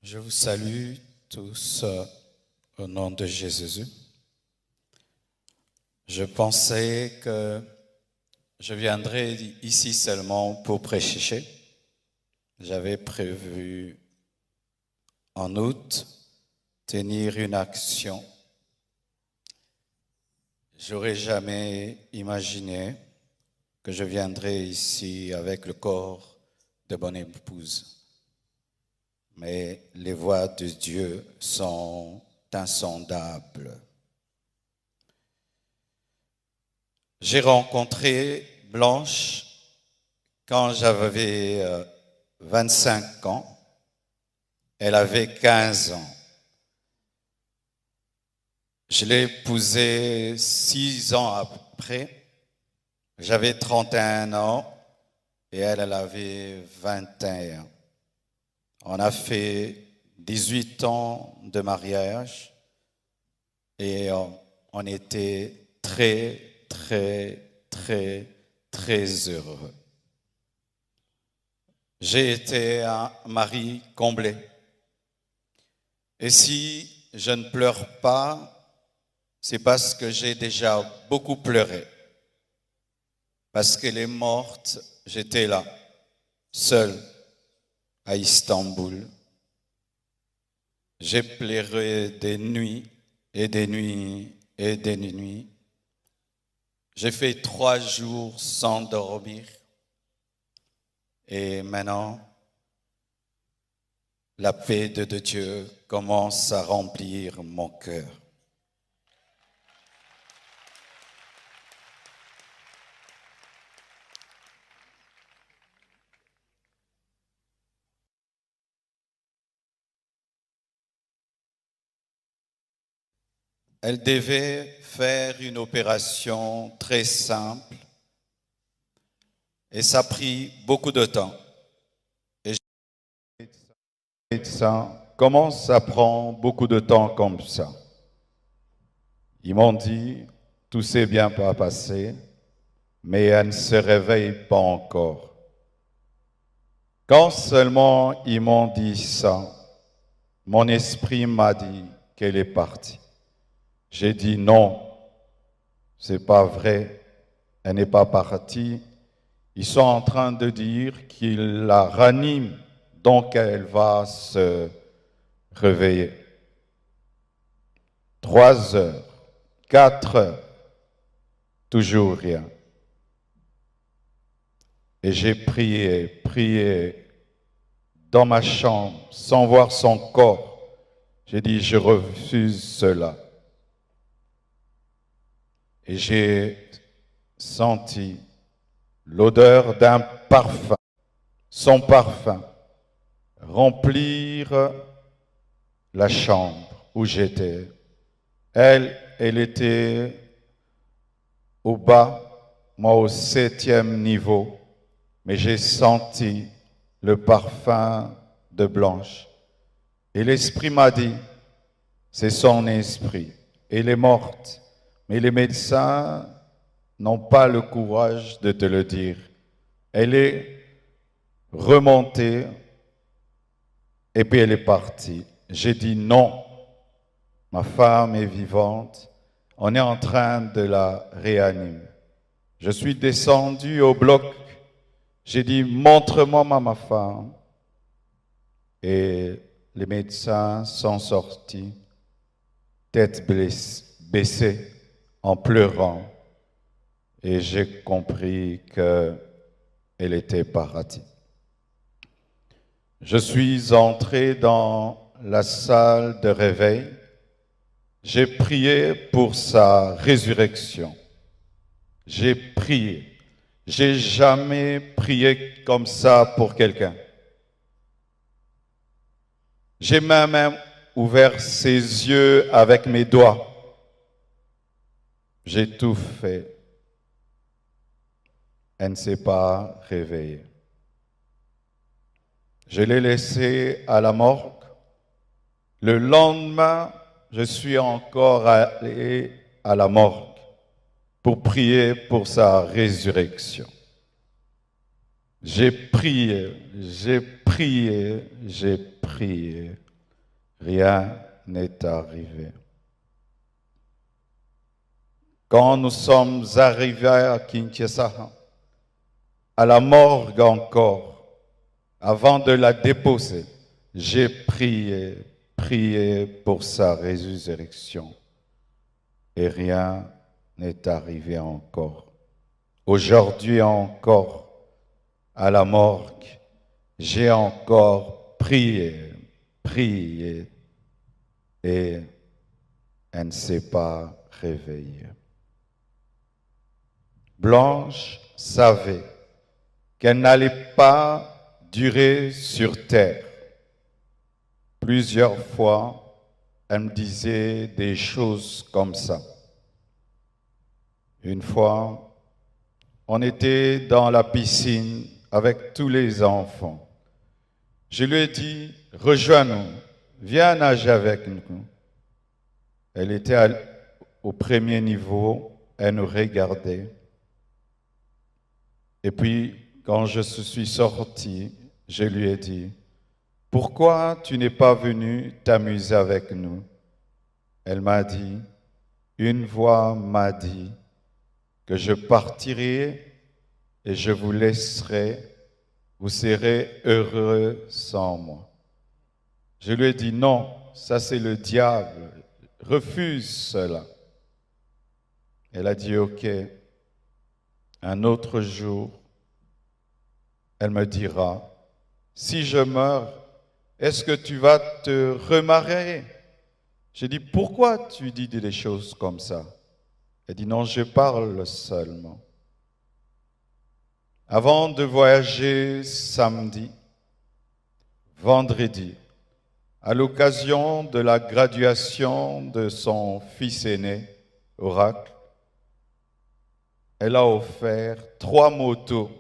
Je vous salue tous au nom de Jésus. Je pensais que je viendrais ici seulement pour prêcher. J'avais prévu en août tenir une action. J'aurais jamais imaginé que je viendrais ici avec le corps de bonne épouse. Mais les voies de Dieu sont insondables. J'ai rencontré Blanche quand j'avais 25 ans. Elle avait 15 ans. Je l'ai épousée 6 ans après. J'avais 31 ans et elle avait 21. On a fait 18 ans de mariage et on était très heureux. J'ai été un mari comblé. Et si je ne pleure pas, c'est parce que j'ai déjà beaucoup pleuré. Parce qu'elle est morte, j'étais là, seul, à Istanbul. J'ai pleuré des nuits et des nuits et des nuits. J'ai fait 3 jours sans dormir. Et maintenant, la paix de Dieu commence à remplir mon cœur. Elle devait faire une opération très simple et ça a pris beaucoup de temps. Et comment ça prend beaucoup de temps comme ça? Ils m'ont dit, tout s'est bien passé, mais elle ne se réveille pas encore. Quand seulement ils m'ont dit ça, mon esprit m'a dit qu'elle est partie. J'ai dit non, c'est pas vrai, elle n'est pas partie. Ils sont en train de dire qu'ils la raniment, donc elle va se réveiller. 3 heures, 4 heures, toujours rien. Et j'ai prié dans ma chambre, sans voir son corps. J'ai dit, je refuse cela. Et j'ai senti l'odeur d'un parfum, son parfum, remplir la chambre où j'étais. Elle était au bas, moi au 7e niveau, mais j'ai senti le parfum de Blanche. Et l'esprit m'a dit, c'est son esprit, elle est morte. Mais les médecins n'ont pas le courage de te le dire. Elle est remontée et puis elle est partie. J'ai dit non, ma femme est vivante, on est en train de la réanimer. Je suis descendu au bloc, j'ai dit montre-moi ma femme. Et les médecins sont sortis, tête baissée, en pleurant. Et j'ai compris qu'elle était partie. Je suis entré dans la salle de réveil. J'ai prié pour sa résurrection. J'ai prié. J'ai jamais prié comme ça pour quelqu'un. J'ai même ouvert ses yeux avec mes doigts. J'ai tout fait. Elle ne s'est pas réveillée. Je l'ai laissée à la morgue. Le lendemain, je suis encore allé à la morgue pour prier pour sa résurrection. J'ai prié, j'ai prié, j'ai prié. rien n'est arrivé. Quand nous sommes arrivés à Kinshasa, à la morgue encore, avant de la déposer, j'ai prié pour sa résurrection. Et rien n'est arrivé encore. Aujourd'hui encore, à la morgue, j'ai encore prié, et elle ne s'est pas réveillée. Blanche savait qu'elle n'allait pas durer sur terre. Plusieurs fois, elle me disait des choses comme ça. Une fois, on était dans la piscine avec tous les enfants. Je lui ai dit, rejoins-nous, viens nager avec nous. Elle était au premier niveau, elle nous regardait. Et puis, quand je suis sorti, je lui ai dit, pourquoi tu n'es pas venu t'amuser avec nous? Elle m'a dit, une voix m'a dit que je partirai et je vous laisserai, vous serez heureux sans moi. Je lui ai dit, non, ça c'est le diable, refuse cela. Elle a dit, ok, un autre jour, elle me dira, si je meurs, est-ce que tu vas te remarier? J'ai dit, pourquoi tu dis des choses comme ça? Elle dit, non, je parle seulement. Avant de voyager samedi, vendredi, à l'occasion de la graduation de son fils aîné, Oracle, elle a offert 3 motos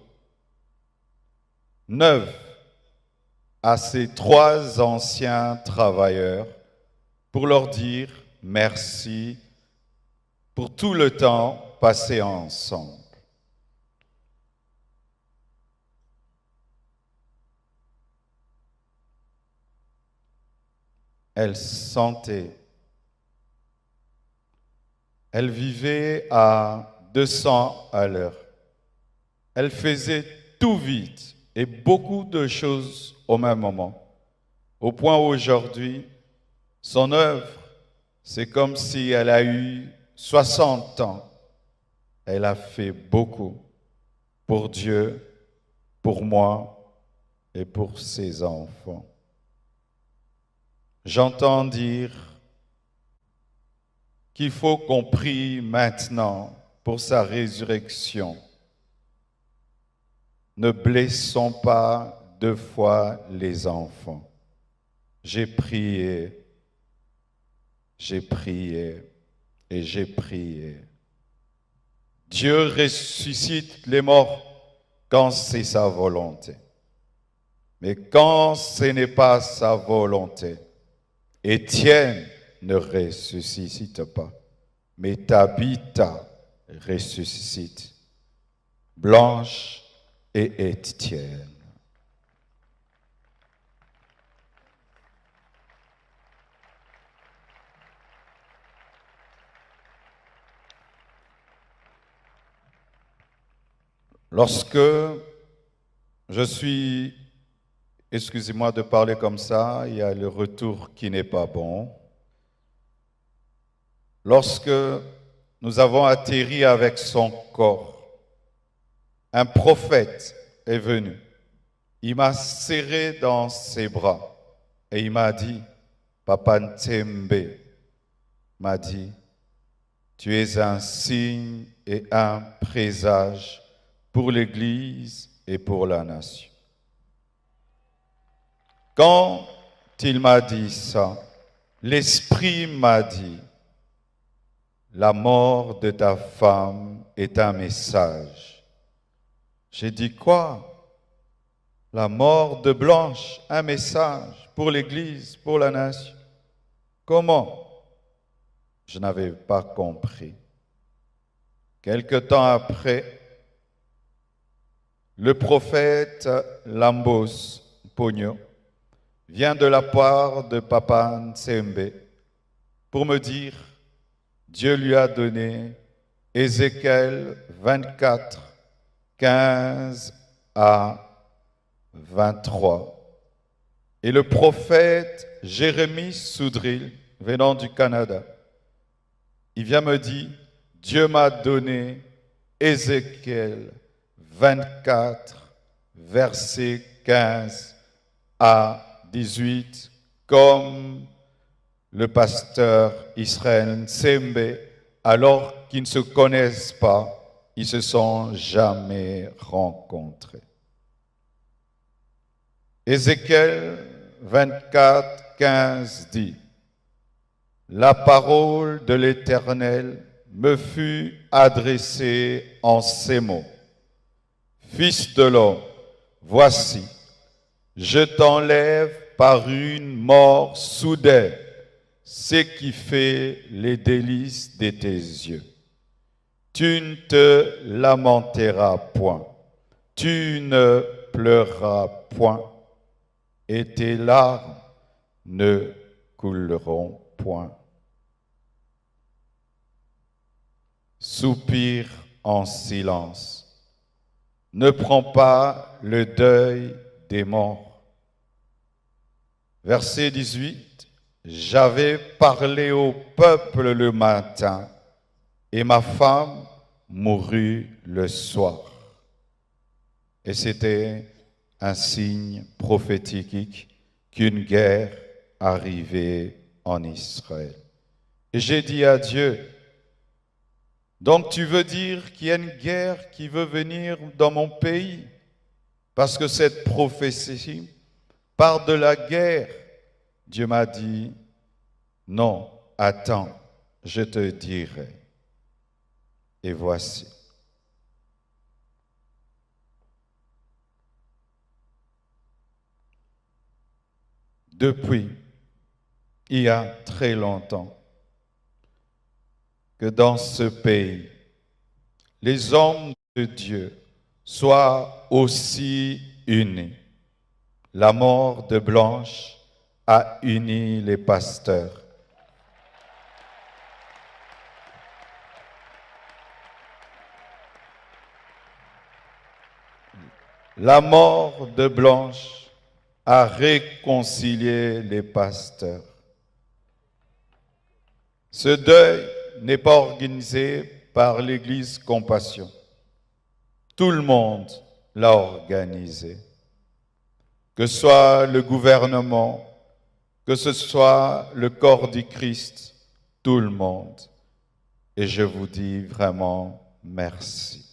neuves à ses 3 anciens travailleurs pour leur dire merci pour tout le temps passé ensemble. Elle sentait, elle vivait à 200 à l'heure. Elle faisait tout vite et beaucoup de choses au même moment. Au point où aujourd'hui, son œuvre, c'est comme si elle a eu 60 ans. Elle a fait beaucoup pour Dieu, pour moi et pour ses enfants. J'entends dire qu'il faut qu'on prie maintenant pour sa résurrection. Ne blessons pas 2 fois les enfants. J'ai prié et j'ai prié. Dieu ressuscite les morts quand c'est sa volonté. Mais quand ce n'est pas sa volonté, Étienne ne ressuscite pas, mais Tabitha ressuscite. Blanche et Étienne. Lorsque je suis, excusez-moi de parler comme ça, il y a le retour qui n'est pas bon. Lorsque nous avons atterri avec son corps, un prophète est venu. Il m'a serré dans ses bras et il m'a dit, Papa Ntembe m'a dit, tu es un signe et un présage pour l'Église et pour la nation. Quand il m'a dit ça, l'Esprit m'a dit, la mort de ta femme est un message. J'ai dit quoi? La mort de Blanche, un message pour l'Église, pour la nation. Comment? Je n'avais pas compris. Quelque temps après, le prophète Lambos Pogno vient de la part de Papa Nsembe pour me dire, Dieu lui a donné Ézéchiel 24, 15 à 23. Et le prophète Jérémie Soudril, venant du Canada, il vient me dire, Dieu m'a donné Ézéchiel 24, verset 15 à 18, comme le pasteur Israël Nsembe, alors qu'ils ne se connaissent pas, ils se sont jamais rencontrés. Ézéchiel 24, 15 dit, « La parole de l'Éternel me fut adressée en ces mots. Fils de l'homme, voici, je t'enlève par une mort soudaine, ce qui fait les délices de tes yeux. Tu ne te lamenteras point, tu ne pleureras point, et tes larmes ne couleront point. Soupire en silence. Ne prends pas le deuil des morts. » Verset 18. J'avais parlé au peuple le matin, et ma femme mourut le soir. Et c'était un signe prophétique qu'une guerre arrivait en Israël. Et j'ai dit à Dieu, donc tu veux dire qu'il y a une guerre qui veut venir dans mon pays? Parce que cette prophétie parle de la guerre. Dieu m'a dit, non, attends, je te dirai. Et voici. Depuis, il y a très longtemps, que dans ce pays, les hommes de Dieu soient aussi unis. La mort de Blanche a uni les pasteurs. La mort de Blanche a réconcilié les pasteurs. Ce deuil n'est pas organisé par l'Église Compassion. Tout le monde l'a organisé. Que ce soit le gouvernement, que ce soit le corps du Christ, tout le monde. Et je vous dis vraiment merci.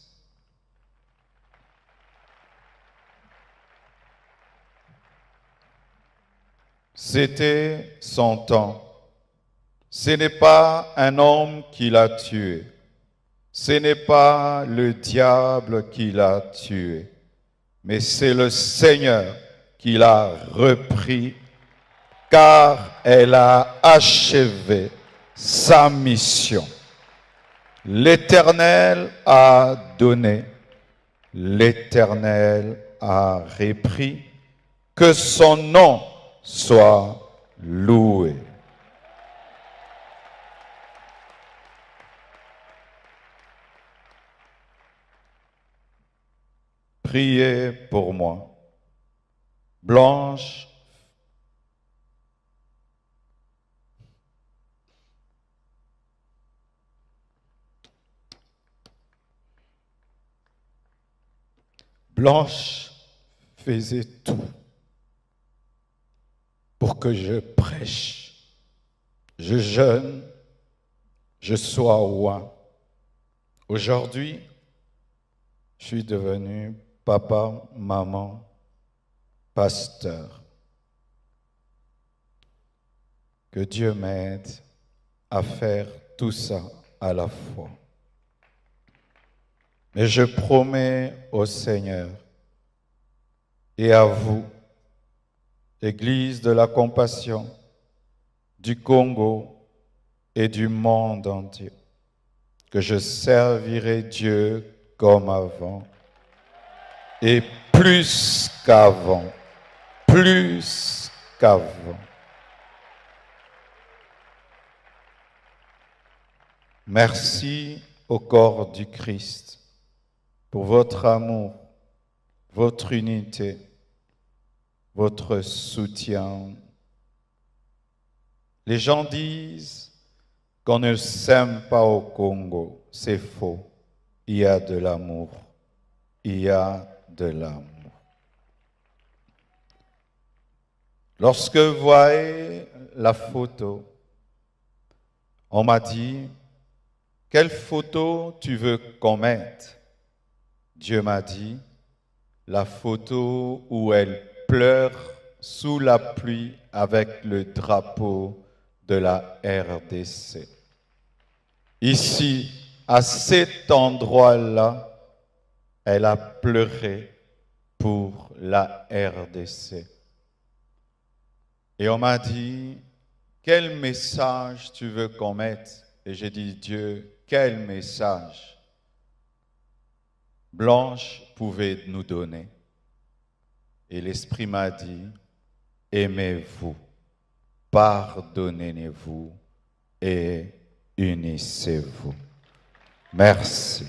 C'était son temps. Ce n'est pas un homme qui l'a tué. Ce n'est pas le diable qui l'a tué. Mais c'est le Seigneur qui l'a repris, car elle a achevé sa mission. L'Éternel a donné, l'Éternel a repris, que son nom soit loué. Priez pour moi. Blanche faisait tout pour que je prêche, je jeûne, je sois roi. Aujourd'hui, je suis devenu papa, maman, pasteur. Que Dieu m'aide à faire tout ça à la fois. Mais je promets au Seigneur et à vous, Église de la Compassion du Congo et du monde entier, que je servirai Dieu comme avant et plus qu'avant, plus qu'avant. Merci au corps du Christ pour votre amour, votre unité, votre soutien. Les gens disent qu'on ne s'aime pas au Congo. C'est faux. Il y a de l'amour. Il y a de l'amour. Lorsque vous voyez la photo, on m'a dit, quelle photo tu veux qu'on mette? Dieu m'a dit, la photo où elle pleure sous la pluie avec le drapeau de la RDC. Ici, à cet endroit-là, elle a pleuré pour la RDC. Et on m'a dit, quel message tu veux qu'on mette? Et j'ai dit, Dieu, quel message Blanche pouvait nous donner? Et l'Esprit m'a dit, aimez-vous, pardonnez-vous et unissez-vous. Merci.